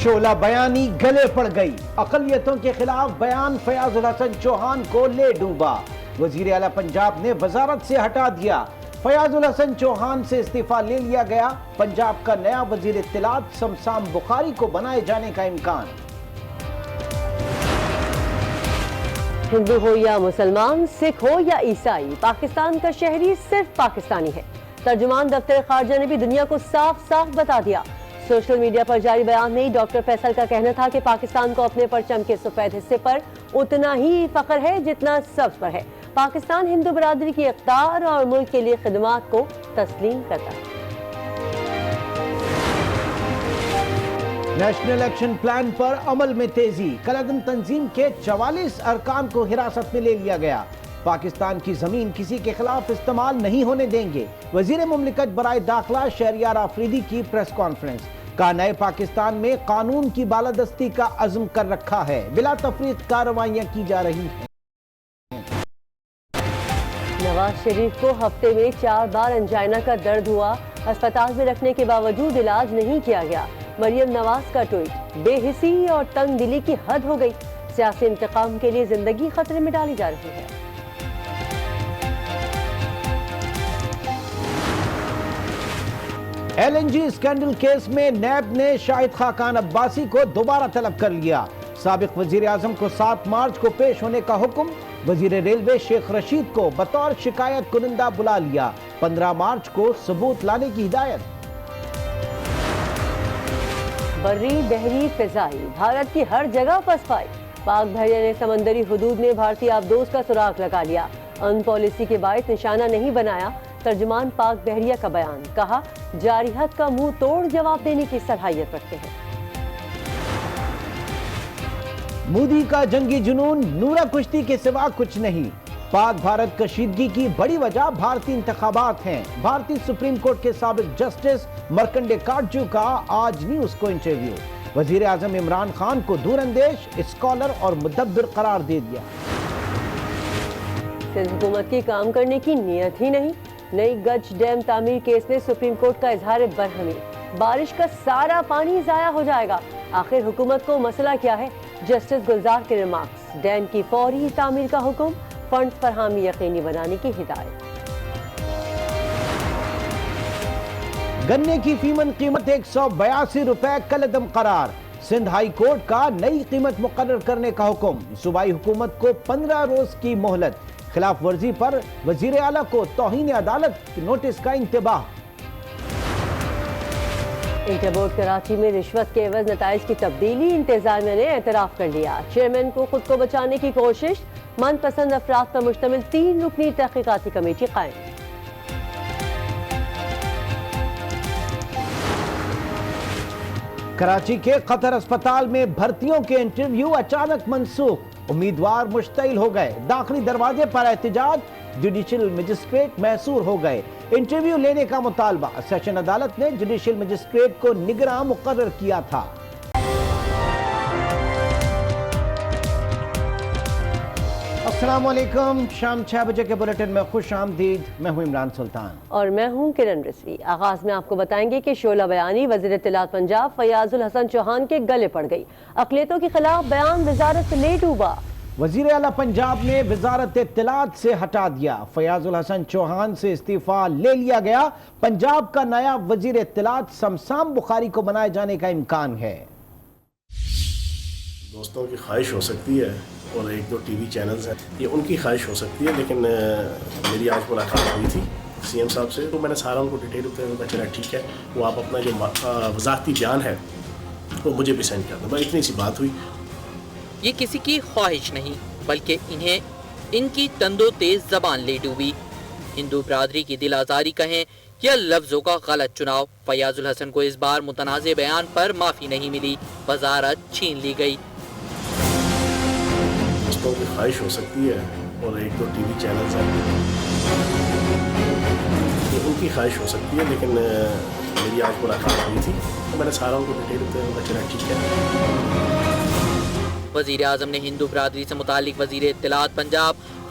شعلہ بیانی گلے پڑ گئی، اقلیتوں کے خلاف بیان فیاض الحسن چوہان کو لے ڈوبا۔ وزیر اعلیٰ پنجاب نے وزارت سے ہٹا دیا، فیاض الحسن چوہان سے استعفیٰ لے لیا گیا۔ پنجاب کا نیا وزیر اطلاعات شمسام بخاری کو بنائے جانے کا امکان۔ ہندو ہو یا مسلمان، سکھ ہو یا عیسائی، پاکستان کا شہری صرف پاکستانی ہے۔ ترجمان دفتر خارجہ نے بھی دنیا کو صاف صاف بتا دیا۔ سوشل میڈیا پر جاری بیان میں ڈاکٹر فیصل کا کہنا تھا کہ پاکستان کو اپنے پرچم کے سفید حصے پر اتنا ہی فخر ہے جتنا سبز پر ہے۔ پاکستان ہندو برادری کی اقدار اور ملک کے لیے خدمات کو تسلیم کرتا ہے۔ نیشنل ایکشن پلان پر عمل میں تیزی، کالعدم تنظیم کے 44 ارکان کو حراست میں لے لیا گیا۔ پاکستان کی زمین کسی کے خلاف استعمال نہیں ہونے دیں گے۔ وزیر مملکت برائے داخلہ شہریار آفریدی کی پریس کانفرنس، کہا نئے پاکستان میں قانون کی بالادستی کا عزم کر رکھا ہے، بلا تفریق کارروائیاں کی جا رہی ہیں۔ نواز شریف کو ہفتے میں 4 بار انجائنا کا درد ہوا، ہسپتال میں رکھنے کے باوجود علاج نہیں کیا گیا۔ مریم نواز کا ٹویٹ، بے حسی اور تنگ دلی کی حد ہو گئی، سیاسی انتقام کے لیے زندگی خطرے میں ڈالی جا رہی ہے۔ L N G scandal case میں نیب نے شاہد خاقان عباسی کو دوبارہ طلب کر لیا۔ سابق وزیر اعظم کو 7 مارچ کو پیش ہونے کا حکم، وزیر ریلوے شیخ رشید کو بطور شکایت کنندہ بلا لیا، 15 مارچ کو ثبوت لانے کی ہدایت۔ بری بحری فضائی، بھارت کی ہر جگہ پسپائی، پاک بحریہ نے سمندری حدود میں بھارتی آبدوز کا سراغ لگا لیا، ان پالیسی کے باعث نشانہ نہیں بنایا۔ ترجمان پاک بحریہ کا بیان، کہا جاری حد کا منہ توڑ جواب دینے کی صلاحیت رکھتے ہیں۔ مودی کا جنگی جنون نورہ کشتی کے سوا کچھ نہیں، پاک بھارت کشیدگی کی بڑی وجہ بھارتی انتخابات ہیں۔ بھارتی سپریم کورٹ کے سابق جسٹس مرکنڈے کاٹجو کا آج نیوز کو انٹرویو، وزیر اعظم عمران خان کو دور اندیش، اسکالر اور مدبر قرار دے دیا۔ سندھ حکومت کی کام کرنے کی نیت ہی نہیں، نئی گج ڈیم تعمیر کیس میں سپریم کورٹ کا اظہار برہمی، بارش کا سارا پانی ضائع ہو جائے گا، آخر حکومت کو مسئلہ کیا ہے؟ جسٹس گلزار کے ریمارکس، ڈیم کی فوری تعمیر کا حکم، فنڈ فراہمی یقینی بنانے کی ہدایت۔ گنے کی فیمن قیمت 182 روپے کالعدم قرار، سندھ ہائی کورٹ کا نئی قیمت مقرر کرنے کا حکم، صوبائی حکومت کو 15 روز کی مہلت، خلاف ورزی پر وزیر اعلیٰ کو توہین عدالت نوٹس کا انتباہ۔ انٹر بورڈ کراچی میں رشوت کے عوض نتائج کی تبدیلی، انتظامیہ نے اعتراف کر لیا، چیئرمین کو خود کو بچانے کی کوشش، من پسند افراد پر مشتمل 3 رکنی تحقیقاتی کمیٹی قائم۔ کراچی کے قطر اسپتال میں بھرتیوں کے انٹرویو اچانک منسوخ، امیدوار مشتعل ہو گئے، داخلی دروازے پر احتجاج، جوڈیشل مجسٹریٹ محصور ہو گئے، انٹرویو لینے کا مطالبہ، سیشن عدالت نے جوڈیشل مجسٹریٹ کو نگراں مقرر کیا تھا۔ السلام علیکم، شام 6 بجے کے بلیٹن میں خوش آمدید، میں ہوں عمران سلطان اور میں ہوں کرن رضوی۔ آغاز میں آپ کو بتائیں گے کہ شعلہ بیانی وزیر اطلاعات پنجاب فیاض الحسن چوہان کے گلے پڑ گئی، اقلیتوں کے خلاف بیان وزارت سے لے ڈوبا۔ وزیر اعلیٰ پنجاب نے وزارت اطلاعات سے ہٹا دیا، فیاض الحسن چوہان سے استعفیٰ لے لیا گیا، پنجاب کا نیا وزیر اطلاعات شمسام بخاری کو بنائے جانے کا امکان ہے۔ دوستوں کی خواہش ہو سکتی ہے اور 1-2 ٹی وی چینلز ہیں، یہ ان کی خواہش ہو سکتی ہے، لیکن میری آج ملاقات ہوئی تھی سی ایم صاحب سے، تو میں نے سارا ان کو ڈیٹیل کہا چلا ٹھیک ہے، وہ آپ اپنا جو وضاحتی بیان ہے وہ مجھے بھی سینڈ کر دیں، بس اتنی سی بات ہوئی۔ یہ کسی کی خواہش نہیں بلکہ ان کی تندو تیز زبان لے ڈوبی، ہندو برادری کی دل آزاری کہیں یا لفظوں کا غلط چناؤ، فیاض الحسن کو اس بار متنازع بیان پر معافی نہیں ملی، وزارت چھین لی گئی۔ دوستوں کی خواہش ہو سکتی ہے اور 1-2 ٹی وی چینلز ہیں، یہ ان کی خواہش ہو سکتی ہے، لیکن میری آج ملاقات ہوئی تھی تو میں نے سارا ان کو ڈیٹیل کہا چلا ٹھیک ہے۔ وزیر اعظم نے ہندو برادری سے متعلق وزیر اطلاعات پنجاب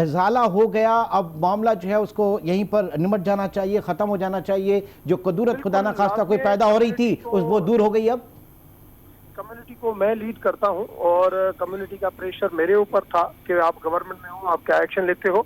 ازالہ ہو گیا، اب معاملہ جو ہے اس کو یہیں پر نمٹ جانا چاہیے، ختم ہو جانا چاہیے، جو قدورت خدا نہ خواستہ کوئی پیدا ہو رہی تھی وہ دور ہو گئی اب؟ کمیونٹی کو میں لیڈ کرتا ہوں اور کمیونٹی کا پریشر میرے اوپر تھا کہ آپ گورنمنٹ میں ہو، آپ کیا ایکشن لیتے ہو،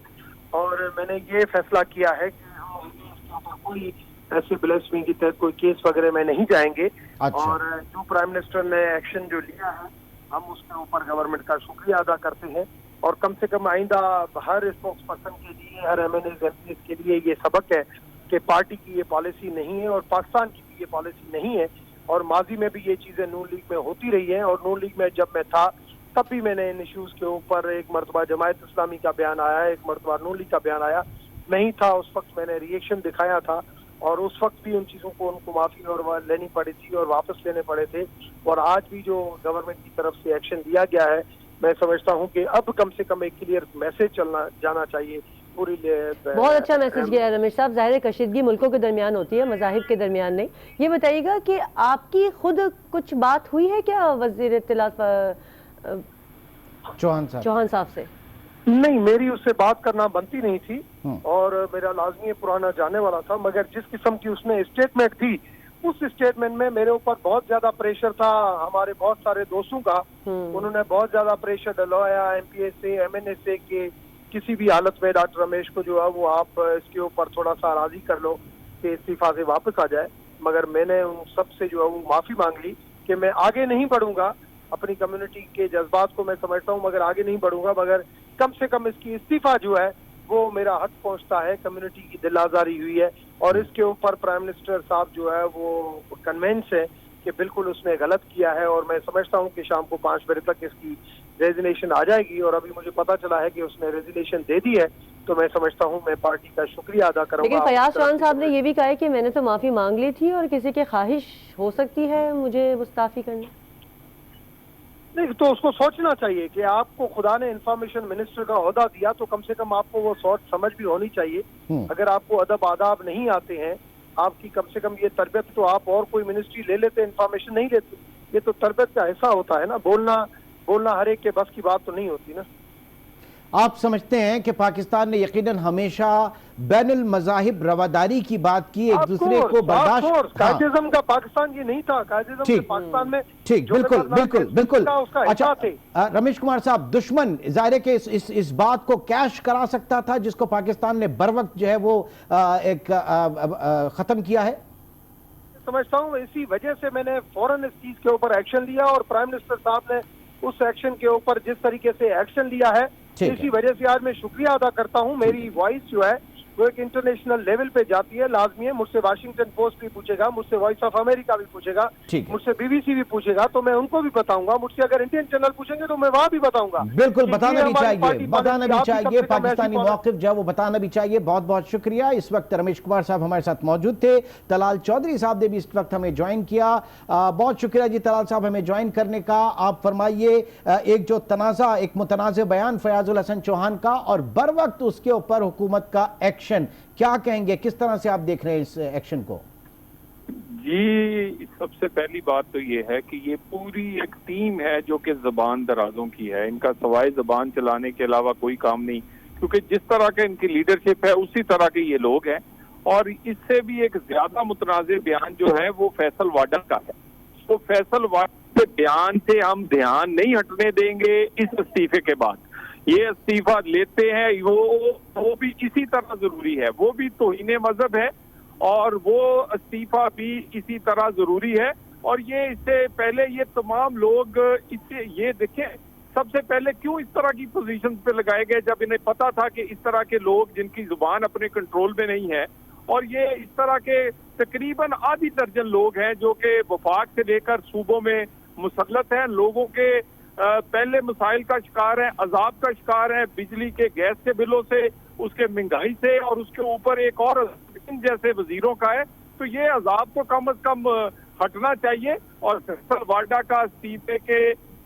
اور میں نے یہ فیصلہ کیا ہے کہ ہم کوئی ایسے بلیسمی کی تحت کوئی کیس وغیرہ میں نہیں جائیں گے، اور جو پرائم منسٹر نے ایکشن جو لیا ہے ہم اس کے اوپر گورنمنٹ کا شکریہ ادا کرتے ہیں، اور کم سے کم آئندہ ہر اسپوکس پرسن کے لیے، ہر ایم این اے کے لیے یہ سبق ہے کہ پارٹی کی یہ پالیسی نہیں ہے اور پاکستان کی بھی یہ پالیسی نہیں ہے، اور ماضی میں بھی یہ چیزیں نون لیگ میں ہوتی رہی ہیں، اور نون لیگ میں جب میں تھا تب بھی میں نے ان ایشوز کے اوپر ایک مرتبہ جماعت اسلامی کا بیان آیا، ایک مرتبہ نون لیگ کا بیان آیا، نہیں تھا اس وقت میں نے ریئیکشن دکھایا تھا، اور اس وقت بھی ان چیزوں کو ان کو معافی اور لینی پڑی تھی اور واپس لینے پڑے تھے، اور آج بھی جو گورنمنٹ کی طرف سے ایکشن لیا گیا ہے میں سمجھتا ہوں کہ اب کم سے کم ایک کلیئر میسج جانا چاہیے پوری۔ بہت اچھا میسج گیا ہے رمیش صاحب، ظاہر کشیدگی ملکوں کے درمیان ہوتی ہے، مذاہب کے درمیان نہیں۔ یہ بتائیے گا کہ آپ کی خود کچھ بات ہوئی ہے کیا وزیر اطلاعات چوہان صاحب سے؟ نہیں، میری اس سے بات کرنا بنتی نہیں تھی، اور میرا لازمی پرانا جانے والا تھا، مگر جس قسم کی اس نے اسٹیٹمنٹ تھی اس اسٹیٹمنٹ میں میرے اوپر بہت زیادہ پریشر تھا، ہمارے بہت سارے دوستوں کا، انہوں نے بہت زیادہ پریشر ڈلوایا ایم پی اے سے، ایم این اے سے، کہ کسی بھی حالت میں ڈاکٹر رمیش کو جو ہے وہ آپ اس کے اوپر تھوڑا سا راضی کر لو کہ استعفیٰ سے واپس آ جائے، مگر میں نے ان سب سے جو ہے وہ معافی مانگ لی کہ میں آگے نہیں بڑھوں گا، اپنی کمیونٹی کے جذبات کو میں سمجھتا ہوں مگر آگے نہیں بڑھوں گا، مگر کم سے کم اس کی استعفیٰ جو ہے وہ میرا حق پہنچتا ہے، کمیونٹی کی دل آزاری ہوئی ہے، اور اس کے اوپر پرائم منسٹر صاحب جو ہے وہ کنوینس ہے کہ بالکل اس نے غلط کیا ہے، اور میں سمجھتا ہوں کہ شام کو 5 بجے تک اس کی ریزگنیشن آ جائے گی، اور ابھی مجھے پتا چلا ہے کہ اس نے ریزگنیشن دے دی ہے، تو میں سمجھتا ہوں میں پارٹی کا شکریہ ادا کروں گا۔ لیکن فیاض چوہان صاحب نے یہ بھی کہا ہے کہ میں نے تو معافی مانگ لی تھی اور کسی کی خواہش ہو سکتی ہے مجھے مستعفی کرنا۔ نہیں، تو اس کو سوچنا چاہیے کہ آپ کو خدا نے انفارمیشن منسٹر کا عہدہ دیا تو کم سے کم آپ کو وہ سوچ سمجھ بھی ہونی چاہیے، اگر آپ کو ادب آداب نہیں آتے ہیں، آپ کی کم سے کم یہ تربیت تو آپ اور کوئی منسٹری لے لیتے، انفارمیشن نہیں لیتے، یہ تو تربیت کا حصہ ہوتا ہے نا، بولنا ہر ایک کے بس کی بات تو نہیں ہوتی نا۔ آپ سمجھتے ہیں کہ پاکستان نے یقیناً ہمیشہ بین المذاہب رواداری کی بات کی، ایک دوسرے کو برداشت، قائدازم کا پاکستان یہ نہیں تھا، قائدازم کے پاکستان میں ٹھیک، بالکل اچھا رمیش کمار صاحب، دشمن ظاہر ہے کہ اس بات کو کیش کرا سکتا تھا جس کو پاکستان نے بر وقت جو ہے وہ ایک ختم کیا ہے؟ سمجھتا ہوں اسی وجہ سے میں نے فوراً اس چیز کے اوپر ایکشن لیا، اور پرائم منسٹر صاحب نے اس ایکشن کے اوپر جس طریقے سے ایکشن لیا ہے اسی وجہ سے آج میں شکریہ ادا کرتا ہوں۔ میری وائس جو ہے وہ ایک انٹرنیشنل لیول پہ جاتی ہے، لازمی ہے، مجھ سے واشنگٹن پوسٹ بھی پوچھے گا، مجھ سے وائس آف امریکہ بھی پوچھے گا، مجھ سے بی بی سی بھی پوچھے گا، تو میں ان کو بھی بتاؤں گا، مجھ سے اگر انڈین چینل پوچھیں گے تو میں وہاں بھی بتاؤں گا۔ بالکل بتانا بھی چاہیے، پاکستانی موقف جو ہے وہ بتانا بھی چاہیے۔ بہت بہت شکریہ۔ اس وقت رمیش کمار صاحب ہمارے ساتھ موجود تھے، طلال چودھری صاحب نے بھی اس وقت ہمیں جوائن کیا۔ بہت شکریہ جی طلال صاحب ہمیں جوائن کرنے کا۔ آپ فرمائیے، ایک جو تنازع، ایک متنازع بیان فیاض الحسن چوہان کا اور بر وقت اس کے اوپر حکومت کا ایکشن، کیا کہیں گے، کس طرح سے آپ دیکھ رہے ہیں اس ایکشن کو؟ جی، سب سے پہلی بات تو یہ ہے کہ یہ پوری ایک ٹیم ہے جو کہ زبان درازوں کی ہے، ان کا سوائے زبان چلانے کے علاوہ کوئی کام نہیں، کیونکہ جس طرح کے ان کی لیڈرشپ ہے اسی طرح کے یہ لوگ ہیں، اور اس سے بھی ایک زیادہ متنازع بیان جو ہے وہ فیصل واڈا کا ہے۔ تو فیصل واڈا کے بیان سے ہم دھیان نہیں ہٹنے دیں گے اس استعفے کے بعد۔ یہ استعفیٰ لیتے ہیں وہ بھی اسی طرح ضروری ہے، وہ بھی توہین مذہب ہے، اور وہ استعفیٰ بھی اسی طرح ضروری ہے۔ اور یہ اس سے پہلے یہ تمام لوگ اسے یہ دیکھیں، سب سے پہلے کیوں اس طرح کی پوزیشن پہ لگائے گئے جب انہیں پتا تھا کہ اس طرح کے لوگ جن کی زبان اپنے کنٹرول میں نہیں ہے، اور یہ اس طرح کے تقریباً آدھی درجن لوگ ہیں جو کہ وفاق سے لے کر صوبوں میں مسلط ہیں، لوگوں کے پہلے مسائل کا شکار ہیں، عذاب کا شکار ہیں، بجلی کے گیس کے بلوں سے، اس کے مہنگائی سے، اور اس کے اوپر ایک اور جیسے وزیروں کا ہے، تو یہ عذاب کو کم از کم ہٹنا چاہیے، اور فیصل واڈا کا استعفے کے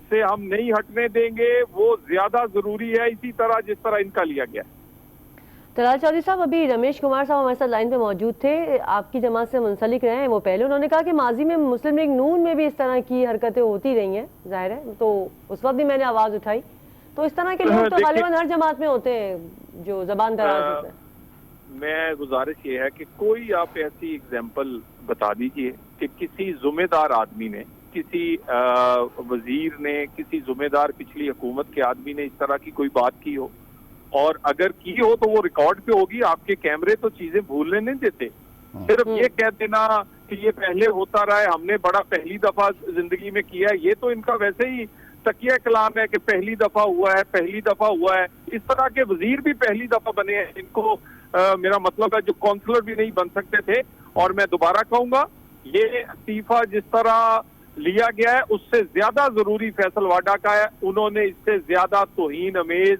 سے ہم نہیں ہٹنے دیں گے، وہ زیادہ ضروری ہے، اسی طرح جس طرح ان کا لیا گیا۔ طلال چودھری صاحب، ابھی رمیش کمار صاحب ہمارے ساتھ لائن پہ موجود تھے، آپ کی جماعت سے منسلک رہے ہیں وہ پہلے، انہوں نے کہا کہ ماضی میں مسلم لیگ نون میں بھی اس طرح کی حرکتیں ہوتی رہی ہیں، ظاہر ہے، تو اس وقت بھی میں نے آواز اٹھائی، تو اس طرح کے لوگ تو دیکھیں، غالباً ہر جماعت میں ہوتے ہیں جو زبان دراز ہوتے ہیں۔ میں گزارش یہ ہے کہ کوئی آپ ایسی اگزامپل بتا دیجئے کہ کسی ذمہ دار آدمی نے، کسی وزیر نے، کسی ذمہ دار پچھلی حکومت کے آدمی نے اس طرح کی کوئی بات کی ہو، اور اگر کی ہو تو وہ ریکارڈ پہ ہوگی۔ آپ کے کیمرے تو چیزیں بھولنے نہیں دیتے۔ صرف یہ کہہ دینا کہ یہ پہلے ہوتا رہا ہے، ہم نے بڑا پہلی دفعہ زندگی میں کیا ہے، یہ تو ان کا ویسے ہی تکیہ کلام ہے کہ پہلی دفعہ ہوا ہے، پہلی دفعہ ہوا ہے۔ اس طرح کے وزیر بھی پہلی دفعہ بنے ہیں، ان کو میرا مطلب ہے جو کونسلر بھی نہیں بن سکتے تھے۔ اور میں دوبارہ کہوں گا، یہ استعفیٰ جس طرح لیا گیا ہے اس سے زیادہ ضروری فیصل واڈا کا ہے۔ انہوں نے اس سے زیادہ توہین امیز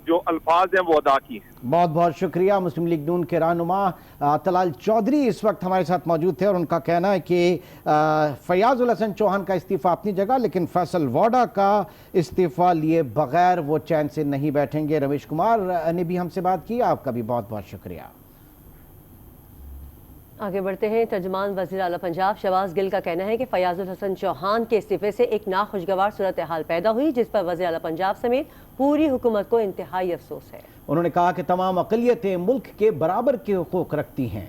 جو الفاظ ہیں وہ ادا کی ہیں۔ بہت بہت شکریہ۔ مسلم لیگ نون کے رہنما طلال چودھری اس وقت ہمارے ساتھ موجود تھے، اور ان کا کہنا ہے کہ فیاض الحسن چوہان کا استعفیٰ اپنی جگہ، لیکن فیصل واڈا کا استعفیٰ لیے بغیر وہ چین سے نہیں بیٹھیں گے۔ رویش کمار نے بھی ہم سے بات کی، آپ کا بھی بہت بہت شکریہ۔ آگے بڑھتے ہیں۔ ترجمان وزیر اعلیٰ پنجاب شہباز گل کا کہنا ہے کہ فیاض الحسن چوہان کے استعفے سے ایک ناخوشگوار صورتحال پیدا ہوئی، جس پر وزیر اعلیٰ پنجاب سمیت پوری حکومت کو انتہائی افسوس ہے۔ انہوں نے کہا کہ تمام اقلیتیں ملک کے برابر کے حقوق رکھتی ہیں۔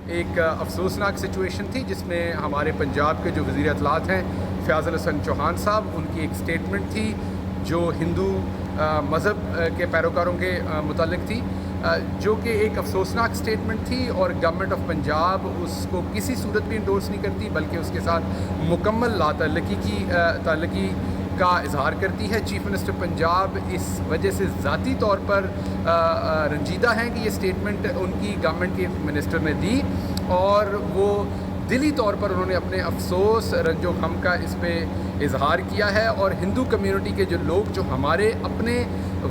ایک افسوسناک سچویشن تھی جس میں ہمارے پنجاب کے جو وزیر اطلاعات ہیں فیاض الحسن چوہان صاحب، ان کی ایک سٹیٹمنٹ تھی جو ہندو مذہب کے پیروکاروں کے متعلق تھی، جو کہ ایک افسوسناک سٹیٹمنٹ تھی، اور گورنمنٹ آف پنجاب اس کو کسی صورت بھی انڈورس نہیں کرتی، بلکہ اس کے ساتھ مکمل لا تعلقی کا اظہار کرتی ہے۔ چیف منسٹر پنجاب اس وجہ سے ذاتی طور پر رنجیدہ ہیں کہ یہ سٹیٹمنٹ ان کی گورنمنٹ کے منسٹر نے دی، اور وہ دلی طور پر انہوں نے اپنے افسوس، رنج و غم کا اس پہ اظہار کیا ہے۔ اور ہندو کمیونٹی کے جو لوگ جو ہمارے اپنے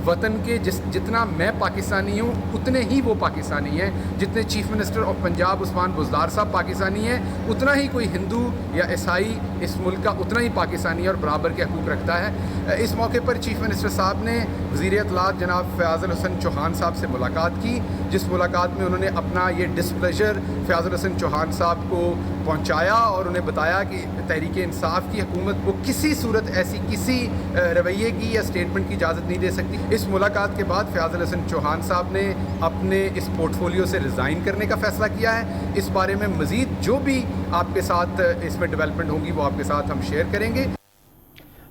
وطن کے جتنا میں پاکستانی ہوں اتنے ہی وہ پاکستانی ہیں، جتنے chief minister of Punjab Usman Buzdar صاحب پاکستانی ہیں، اتنا ہی کوئی ہندو یا عیسائی اس ملک کا اتنا ہی پاکستانی اور برابر کے حقوق رکھتا ہے۔ اس موقع پر چیف منسٹر صاحب نے وزیر اطلاعات جناب فیاض الحسن چوہان صاحب سے ملاقات کی، جس ملاقات میں انہوں نے اپنا یہ ڈسپلیجر فیاض الحسن چوہان صاحب کو پہنچایا، اور انہیں بتایا کہ تحریک انصاف کی حکومت کو کسی صورت ایسی کسی رویے کی یا سٹیٹمنٹ کی اجازت نہیں دے سکتی۔ اس ملاقات کے بعد فیاض الحسن چوہان صاحب نے اپنے اس پورٹ فولیو سے ریزائن کرنے کا فیصلہ کیا ہے۔ اس بارے میں مزید جو بھی آپ کے ساتھ اس میں ڈیولپمنٹ ہوگی وہ آپ کے ساتھ ہم شیئر کریں گے۔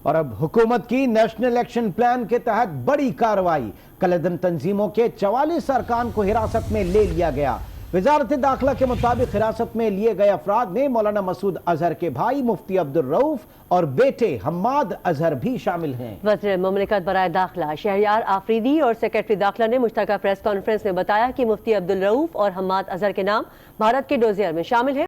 اور اب حکومت کی نیشنل ایکشن پلان کے تحت بڑی کارروائی، کالعدم تنظیموں کے 44 ارکان کو حراست میں لے لیا گیا۔ وزارت داخلہ کے مطابق حراست میں لیے گئے افراد میں مولانا مسعود اظہر کے بھائی مفتی عبدالرؤف اور بیٹے حماد اظہر بھی شامل ہیں۔ وزیر مملکت برائے داخلہ شہریار آفریدی اور سیکرٹری داخلہ نے مشترکہ پریس کانفرنس میں بتایا کہ مفتی عبدالرؤف اور حماد اظہر کے نام بھارت کے ڈوزیئر میں شامل ہیں۔